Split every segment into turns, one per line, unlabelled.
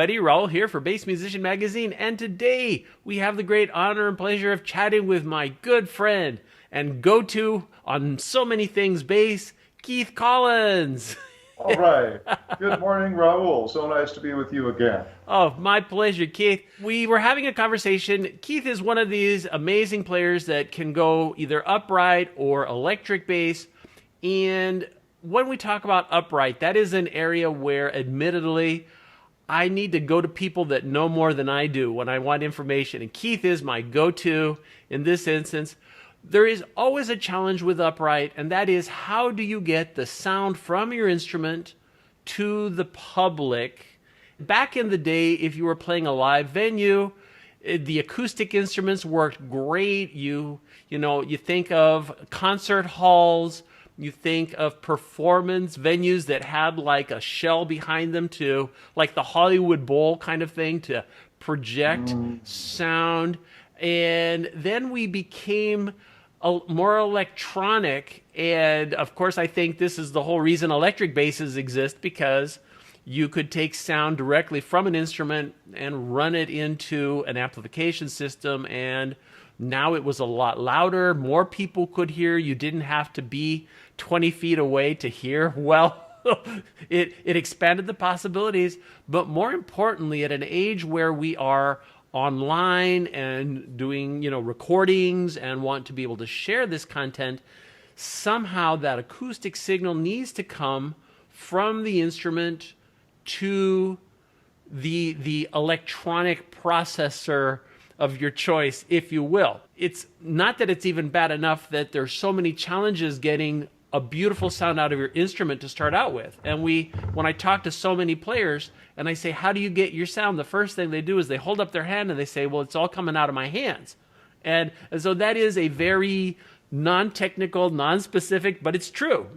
everybody. Raul here for Bass Musician Magazine, and today we have the great honor and pleasure of chatting with my good friend and go-to on so many things bass, Keith Collins.
All right. Good morning, Raul. So nice to be with you again.
Oh, my pleasure, Keith. We were having a conversation. Keith is one of these amazing players that can go either upright or electric bass. And when we talk about upright, that is an area where, admittedly, I need to go to people that know more than I do when I want information. And Keith is my go-to in this instance. There is always a challenge with upright, and that is, how do you get the sound from your instrument to the public? Back in the day, if you were playing a live venue, the acoustic instruments worked great. You think of concert halls, you think of performance venues that had like a shell behind them to, like the Hollywood Bowl kind of thing, to project sound. And then we became more electronic. And of course, I think this is the whole reason electric basses exist, because you could take sound directly from an instrument and run it into an amplification system. And now it was a lot louder. More people could hear. You didn't have to be 20 feet away to hear. Well, it expanded the possibilities. But more importantly, at an age where we are online and doing, recordings and want to be able to share this content, somehow that acoustic signal needs to come from the instrument to the electronic processor of your choice, if you will. It's not that it's even bad enough that there's so many challenges getting a beautiful sound out of your instrument to start out with. And when I talk to so many players and I say, how do you get your sound? The first thing they do is they hold up their hand and they say, well, it's all coming out of my hands. And so that is a very non-technical, non-specific, but it's true.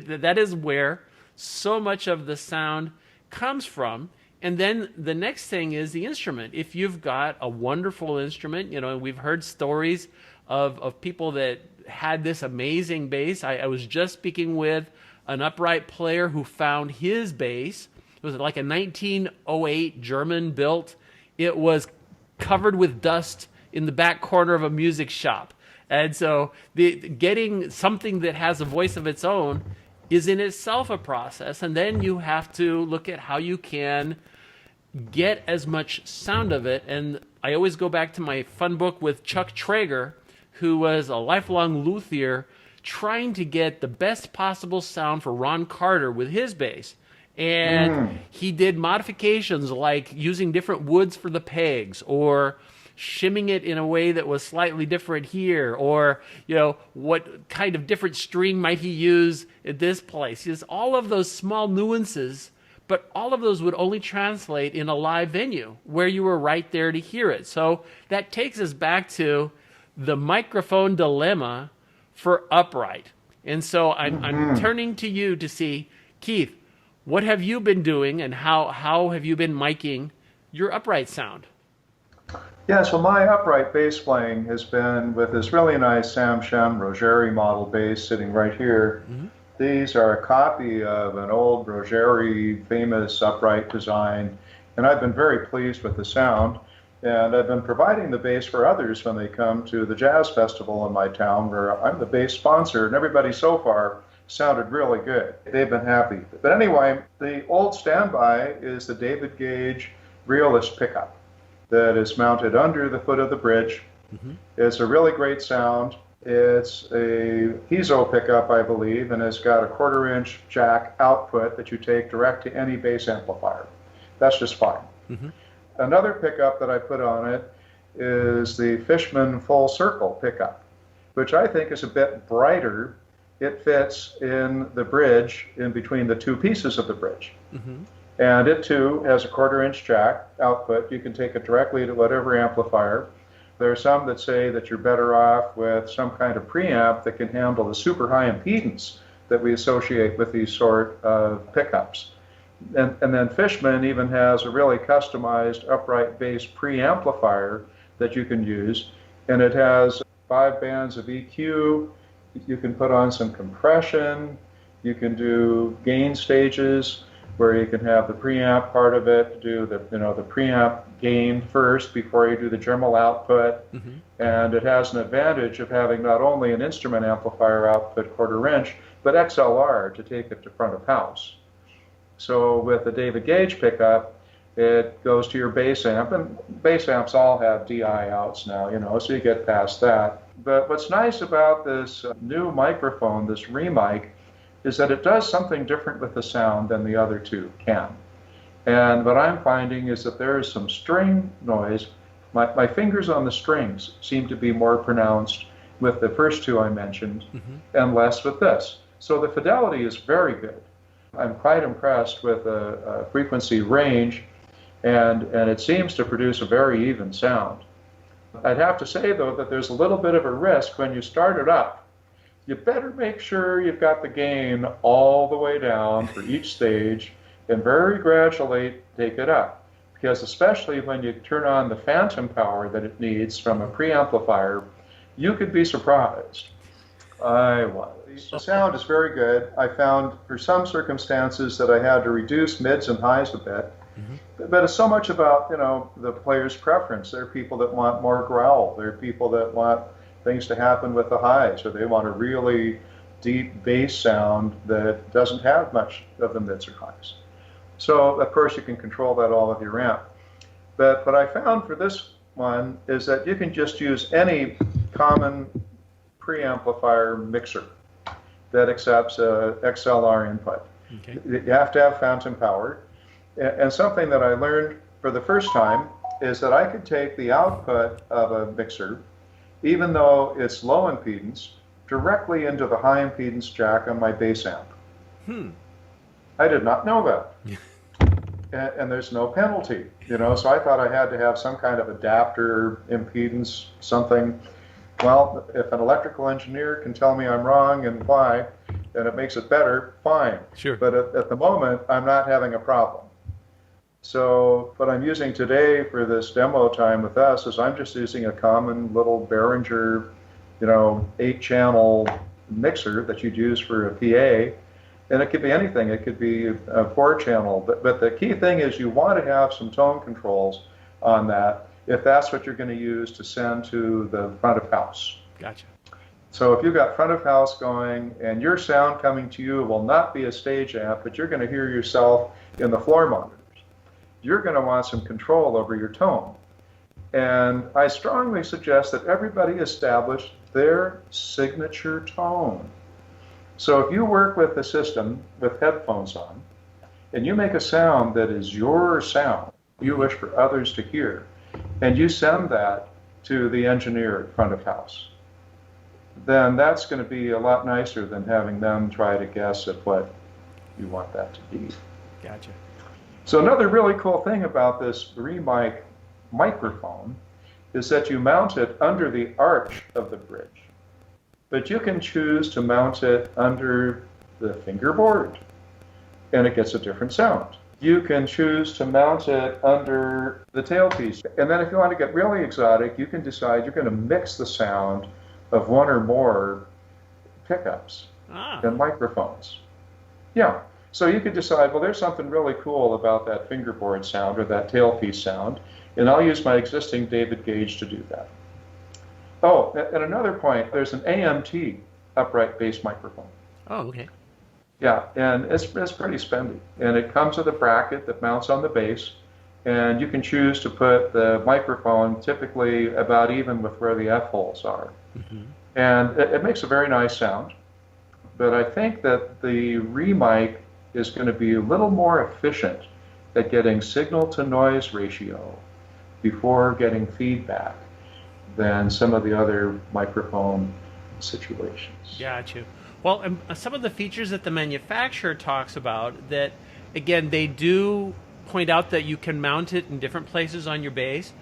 That is where so much of the sound comes from. And then the next thing is the instrument. If you've got a wonderful instrument, and we've heard stories of people that had this amazing bass. I was just speaking with an upright player who found his bass. It was like a 1908 German built. It was covered with dust in the back corner of a music shop. And so getting something that has a voice of its own is in itself a process. And then you have to look at how you can get as much sound of it. And I always go back to my fun book with Chuck Traeger, who was a lifelong luthier trying to get the best possible sound for Ron Carter with his bass. And he did modifications like using different woods for the pegs, or shimming it in a way that was slightly different here, or what kind of different string might he use at this place. Just all of those small nuances, but all of those would only translate in a live venue where you were right there to hear it. So that takes us back to the microphone dilemma for upright. And so I'm turning to you to see, Keith, what have you been doing, and how have you been miking your upright sound?
Yeah, so my upright bass playing has been with this really nice Sam Shem Rogeri model bass sitting right here. These are a copy of an old Rogeri famous upright design, and I've been very pleased with the sound. And I've been providing the bass for others when they come to the jazz festival in my town, where I'm the bass sponsor, and everybody so far sounded really good. They've been happy. But anyway, the old standby is the David Gage Realist pickup that is mounted under the foot of the bridge. It's a really great sound. It's a piezo pickup, I believe, and it's got a 1/4-inch jack output that you take direct to any bass amplifier. That's just fine. Another pickup that I put on it is the Fishman Full Circle pickup, which I think is a bit brighter. It fits in the bridge, in between the two pieces of the bridge. And it too has a 1/4-inch jack output. You can take it directly to whatever amplifier. There are some that say that you're better off with some kind of preamp that can handle the super high impedance that we associate with these sort of pickups. And then Fishman even has a really customized upright bass preamplifier that you can use, and it has 5 bands of EQ. You can put on some compression, you can do gain stages, where you can have the preamp part of it, do the the preamp gain first before you do the Dremel output, and it has an advantage of having not only an instrument amplifier output 1/4 inch, but XLR to take it to front of house. So with the David Gage pickup, it goes to your bass amp, and bass amps all have DI outs now, so you get past that. But what's nice about this new microphone, this REMIC, is that it does something different with the sound than the other two can. And what I'm finding is that there is some string noise. My fingers on the strings seem to be more pronounced with the first two I mentioned, and less with this. So the fidelity is very good. I'm quite impressed with the frequency range, and it seems to produce a very even sound. I'd have to say, though, that there's a little bit of a risk when you start it up. You better make sure you've got the gain all the way down for each stage and very gradually take it up. Because especially when you turn on the phantom power that it needs from a preamplifier, you could be surprised. The sound is very good. I found for some circumstances that I had to reduce mids and highs a bit. But it's so much about, the player's preference. There are people that want more growl. There are people that want things to happen with the highs, or they want a really deep bass sound that doesn't have much of the mids or highs. So, of course, you can control that all with your amp. But what I found for this one is that you can just use any common preamplifier mixer that accepts a XLR input. You have to have phantom power. And something that I learned for the first time is that I could take the output of a mixer, even though it's low impedance, directly into the high impedance jack on my bass amp. I did not know that. And there's no penalty, so I thought I had to have some kind of adapter, impedance, something. Well, if an electrical engineer can tell me I'm wrong and why, and it makes it better, fine.
Sure.
But at the moment, I'm not having a problem. So what I'm using today for this demo time with us is I'm just using a common little Behringer, 8-channel mixer that you'd use for a PA. And it could be anything. It could be a 4-channel. But the key thing is you want to have some tone controls on that if that's what you're going to use to send to the front of house.
Gotcha.
So if you've got front of house going and your sound coming to you will not be a stage amp, but you're going to hear yourself in the floor monitors, you're going to want some control over your tone. And I strongly suggest that everybody establish their signature tone. So if you work with the system with headphones on, and you make a sound that is your sound, you wish for others to hear, and you send that to the engineer at front of house, then that's going to be a lot nicer than having them try to guess at what you want that to be.
Gotcha.
So another really cool thing about this REMIC microphone is that you mount it under the arch of the bridge, but you can choose to mount it under the fingerboard, and it gets a different sound. You can choose to mount it under the tailpiece, and then if you want to get really exotic, you can decide you're going to mix the sound of one or more pickups and microphones. Yeah. So you could decide, well, there's something really cool about that fingerboard sound or that tailpiece sound, and I'll use my existing David Gage to do that. Oh, and another point, there's an AMT upright bass microphone.
Oh, okay.
Yeah, and it's pretty spendy. And it comes with a bracket that mounts on the bass, and you can choose to put the microphone typically about even with where the F-holes are. And it makes a very nice sound. But I think that the REMIC is going to be a little more efficient at getting signal-to-noise ratio before getting feedback than some of the other microphone situations.
Gotcha. Well, some of the features that the manufacturer talks about that, again, they do point out that you can mount it in different places on your bass.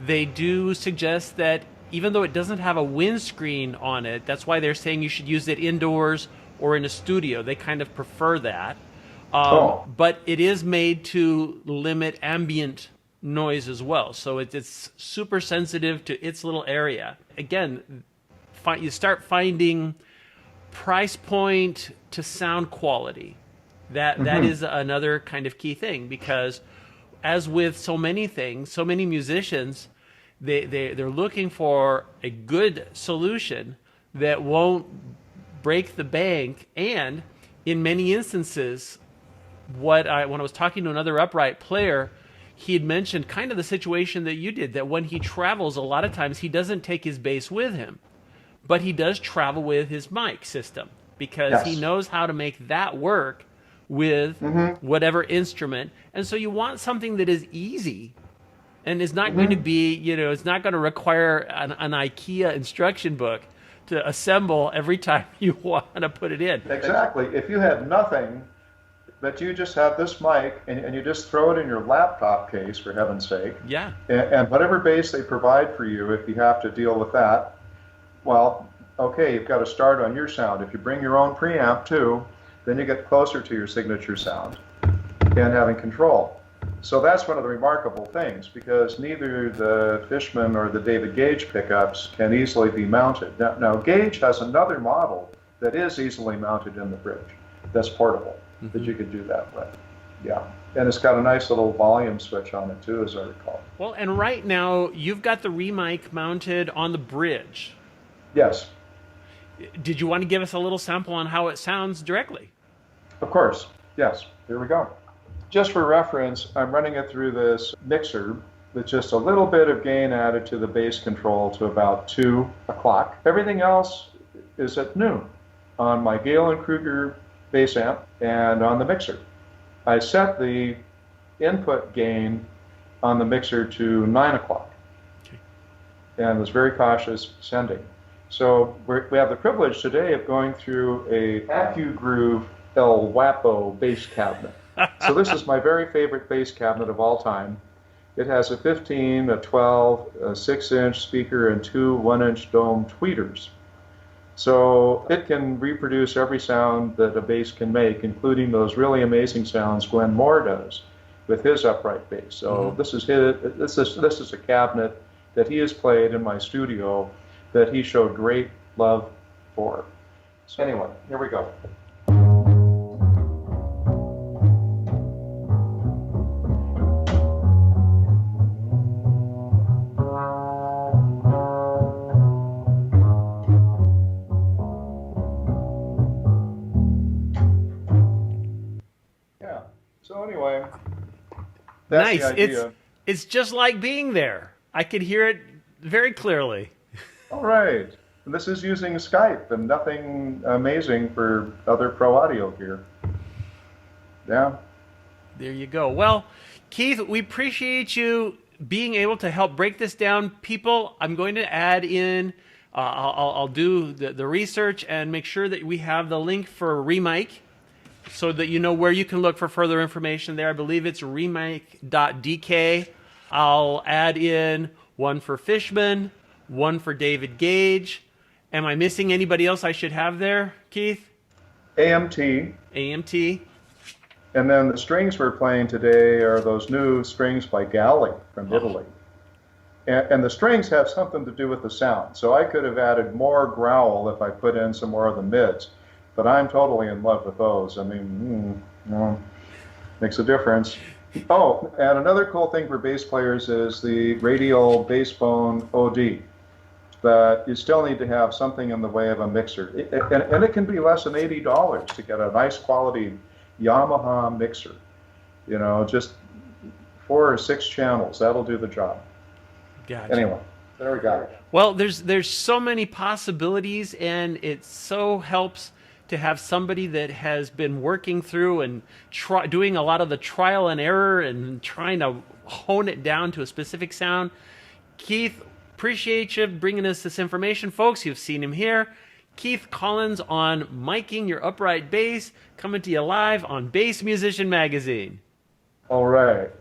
They do suggest that even though it doesn't have a windscreen on it, that's why they're saying you should use it indoors or in a studio. They kind of prefer that. But it is made to limit ambient noise as well. So it's super sensitive to its little area. Again, you start finding price point to sound quality. That is another kind of key thing, because as with so many things, so many musicians, they're looking for a good solution that won't break the bank. And in many instances, when I was talking to another upright player, he had mentioned kind of the situation that you did, that when he travels, a lot of times he doesn't take his bass with him, but he does travel with his mic system, because he knows how to make that work with whatever instrument. And so you want something that is easy and is not going to be, it's not going to require an IKEA instruction book to assemble every time you want to put it in.
Exactly. If you had nothing, but you just have this mic and you just throw it in your laptop case, for heaven's sake.
Yeah.
And whatever bass they provide for you, if you have to deal with that, well, okay, you've got to start on your sound. If you bring your own preamp too, then you get closer to your signature sound and having control. So that's one of the remarkable things, because neither the Fishman or the David Gage pickups can easily be mounted. Now Gage has another model that is easily mounted in the bridge, that's portable, that you could do that with. Yeah, and it's got a nice little volume switch on it too, as I recall.
Well, and right now you've got the REMIC mounted on the bridge.
Yes.
Did you want to give us a little sample on how it sounds directly?
Of course, yes. Here we go. Just for reference, I'm running it through this mixer with just a little bit of gain added to the bass control to about 2 o'clock. Everything else is at noon on my Gale & Kruger bass amp and on the mixer. I set the input gain on the mixer to 9 o'clock and was very cautious sending. So we have the privilege today of going through a AccuGroove El Wapo bass cabinet. So this is my very favorite bass cabinet of all time. It has a 15, a 12, a 6-inch speaker, and 2 1-inch dome tweeters. So it can reproduce every sound that a bass can make, including those really amazing sounds Glenn Moore does with his upright bass. So this is a cabinet that he has played in my studio that he showed great love for. So anyway, here we go. So anyway, that's
nice.
The idea.
It's just like being there. I could hear it very clearly.
All right. And this is using Skype and nothing amazing for other pro audio gear. Yeah.
There you go. Well, Keith, we appreciate you being able to help break this down. People, I'm going to add in, I'll do the research and make sure that we have the link for REMIC, so that you know where you can look for further information there. I believe it's remic.dk. I'll add in one for Fishman, one for David Gage. Am I missing anybody else I should have there, Keith?
AMT.
AMT.
And then the strings we're playing today are those new strings by Galli from Italy. And the strings have something to do with the sound. So I could have added more growl if I put in some more of the mids. But I'm totally in love with those. I mean, makes a difference. Oh, and another cool thing for bass players is the radial bass bone OD. But you still need to have something in the way of a mixer. And it can be less than $80 to get a nice quality Yamaha mixer. You know, just 4 or 6 channels. That'll do the job.
Gotcha.
Anyway, there we go.
Well, there's so many possibilities, and it so helps to have somebody that has been working through and doing a lot of the trial and error and trying to hone it down to a specific sound. Keith, appreciate you bringing us this information. Folks, you've seen him here. Keith Collins on miking your upright bass, coming to you live on Bass Musician Magazine.
All right.